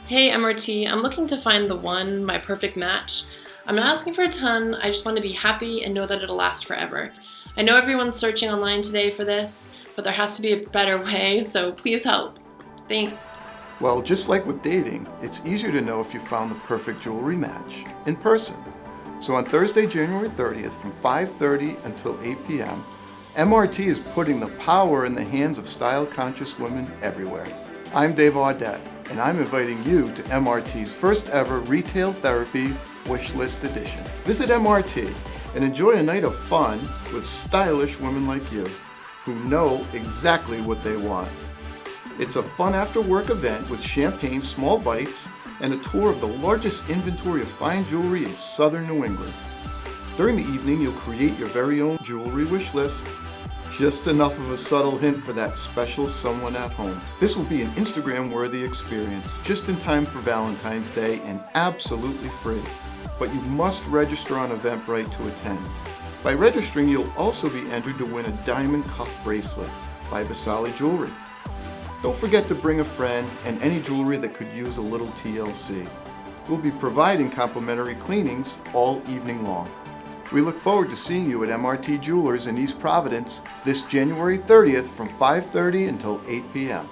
Hey M.R.T, I'm looking to find the one, my perfect match. I'm not asking for a ton, I just want to be happy and know that it'll last forever. I know everyone's searching online today for this, but there has to be a better way, so please help. Thanks. Well, just like with dating, it's easier to know if you found the perfect jewelry match in person. So on Thursday, January 30th from 5:30 until 8 p.m., M.R.T is putting the power in the hands of style-conscious women everywhere. I'm Dave Audette, and I'm inviting you to M.R.T's first ever Retail Therapy Wishlist Edition. Visit M.R.T and enjoy a night of fun with stylish women like you who know exactly what they want. It's a fun after-work event with champagne, small bites, and a tour of the largest inventory of fine jewelry in southern New England. During the evening, you'll create your very own jewelry wish list. Just enough of a subtle hint for that special someone at home. This will be an Instagram-worthy experience, just in time for Valentine's Day and absolutely free. But you must register on EVENTBRITE to attend. By registering, you'll also be entered to win a diamond cuff bracelet by Bassali Jewelry. Don't forget to bring a friend and any jewelry that could use a little TLC. We'll be providing complimentary cleanings all evening long. We look forward to seeing you at M.R.T Jewelers in East Providence this January 30th from 5:30 until 8 p.m.